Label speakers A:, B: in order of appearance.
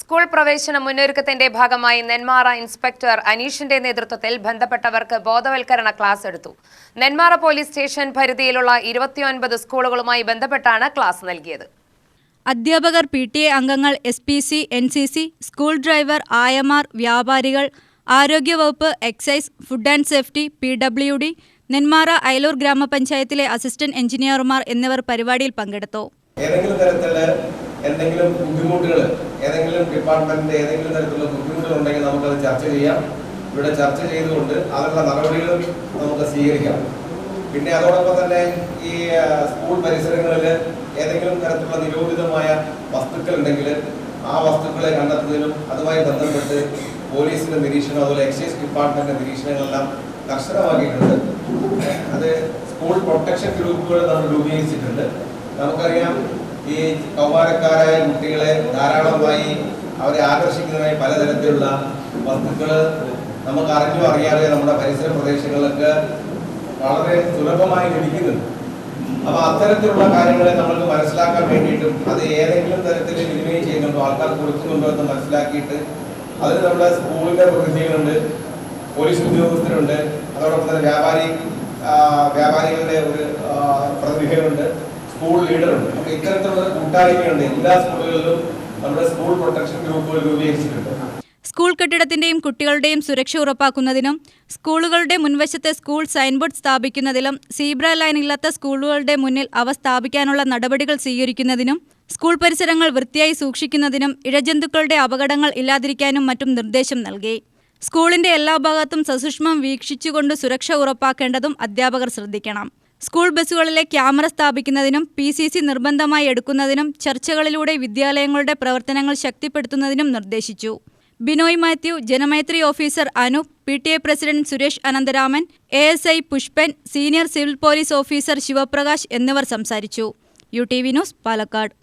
A: School പ്രവേശന മുന്നൊരുക്കത്തിന്റെ ഭാഗമായി Nenmara inspector അനീഷിന്റെ നേതൃത്വത്തിൽ ബന്ധപ്പെട്ടവർക്ക് ബോധവൽക്കരണ ക്ലാസ് എടുത്തു. നെന്മാറ പോലീസ് സ്റ്റേഷൻ പരിധിയിലുള്ള 29 സ്കൂളുകളുമായി ബന്ധപ്പെട്ടാണ് ക്ലാസ് നൽകിയത്.
B: അധ്യാപകർ, PTA അംഗങ്ങൾ, SPC, NCC, സ്കൂൾ ഡ്രൈവർ, ആയമാർ, വ്യാപാരികൾ, ആരോഗ്യവകുപ്പ്, excise, food and safety, PWD, Nenmara Ayalur ഗ്രാമപഞ്ചായത്തിലെ അസിസ്റ്റന്റ് എഞ്ചിനീയർമാർ എന്നിവർ പരിപാടിയിൽ പങ്കെടുത്തു.
C: എന്തെങ്കിലും ബുദ്ധിമുട്ടുകൾ, ഏതെങ്കിലും ഡിപ്പാർട്ട്മെന്റിന്റെ ഏതെങ്കിലും തരത്തിലുള്ള ബുദ്ധിമുട്ടുകൾ ഉണ്ടെങ്കിൽ നമുക്കത് ചർച്ച ചെയ്യാം. ഇവിടെ ചർച്ച ചെയ്തുകൊണ്ട് അതിനുള്ള നടപടികൾ നമുക്ക് സ്വീകരിക്കാം. പിന്നെ അതോടൊപ്പം തന്നെ ഈ സ്കൂൾ പരിസരങ്ങളിൽ ഏതെങ്കിലും തരത്തിലുള്ള നിരോധിതമായ വസ്തുക്കൾ ഉണ്ടെങ്കിൽ ആ വസ്തുക്കളെ കണ്ടെത്തുന്നതിനും അതുമായി ബന്ധപ്പെട്ട് പോലീസിന്റെ നിരീക്ഷണം, അതുപോലെ എക്സൈസ് ഡിപ്പാർട്ട്മെന്റിന്റെ നിരീക്ഷണങ്ങളെല്ലാം കർശനമാക്കിയിട്ടുണ്ട്. അത് സ്കൂൾ പ്രൊട്ടക്ഷൻ ഗ്രൂപ്പുകൾ നമ്മൾ രൂപീകരിച്ചിട്ടുണ്ട്. നമുക്കറിയാം, ഈ കൗമാരക്കാരായ കുട്ടികളെ ധാരാളമായി അവരെ ആകർഷിക്കുന്നതിനായി പലതരത്തിലുള്ള വസ്തുക്കൾ നമുക്ക് അറിയാതെ നമ്മുടെ പരിസര പ്രദേശങ്ങളിലൊക്കെ വളരെ സുലഭമായി ലഭിക്കുന്നുണ്ട്. അപ്പോൾ അത്തരത്തിലുള്ള കാര്യങ്ങളെ നമ്മൾക്ക് മനസ്സിലാക്കാൻ വേണ്ടിയിട്ടും അത് ഏതെങ്കിലും തരത്തിൽ വിനിമയം ചെയ്യുന്നുണ്ടോ, ആൾക്കാർ കൊടുക്കുന്നുണ്ടോ എന്ന് മനസ്സിലാക്കിയിട്ട് അതിന് നമ്മുടെ സ്കൂളിന്റെ പ്രതിനിധികളുണ്ട്, പോലീസ് ഉദ്യോഗസ്ഥരുണ്ട്, അതോടൊപ്പം തന്നെ വ്യാപാരികളുടെ ഒരു പ്രതിനിധികളുണ്ട്, സ്കൂൾ ലീഡറുണ്ട്. അപ്പോൾ ഇത്തരത്തിലുള്ള കൂട്ടായ്മയുണ്ട്. എല്ലാ സ്കൂളുകളിലും നമ്മുടെ സ്കൂൾ പ്രൊട്ടക്ഷൻ ഗ്രൂപ്പുകൾ രൂപീകരിച്ചിട്ടുണ്ട്.
B: സ്കൂൾ കെട്ടിടത്തിന്റെയും കുട്ടികളുടെയും സുരക്ഷ ഉറപ്പാക്കുന്നതിനും സ്കൂളുകളുടെ മുൻവശത്തെ സ്കൂൾ സൈൻബോർഡ് സ്ഥാപിക്കുന്നതിലും സീബ്ര ലൈൻ ഇല്ലാത്ത സ്കൂളുകളുടെ മുന്നിൽ അവ സ്ഥാപിക്കാനുള്ള നടപടികൾ സ്വീകരിക്കുന്നതിനും സ്കൂൾ പരിസരങ്ങൾ വൃത്തിയായി സൂക്ഷിക്കുന്നതിനും ഇഴജന്തുക്കളുടെ അപകടങ്ങൾ ഇല്ലാതിരിക്കാനും മറ്റും നിർദ്ദേശം നൽകി. സ്കൂളിന്റെ എല്ലാ ഭാഗത്തും സസൂക്ഷ്മം വീക്ഷിച്ചുകൊണ്ട് സുരക്ഷ ഉറപ്പാക്കേണ്ടതും അധ്യാപകർ ശ്രദ്ധിക്കണം. സ്കൂൾ ബസ്സുകളിലെ ക്യാമറ സ്ഥാപിക്കുന്നതിനും PCC നിർബന്ധമായി എടുക്കുന്നതിനും ചർച്ചകളിലൂടെ വിദ്യാലയങ്ങളുടെ പ്രവർത്തനങ്ങൾ ശക്തിപ്പെടുത്തുന്നതിനും നിർദ്ദേശിച്ചു. Binoy Mathew, Janamaithri officer Anoop, PTA president Suresh Anantharaman, ASI Pushpan, senior civil police officer Sivaprakash എന്നിവർ സംസാരിച്ചു. UTV news, Palakkad.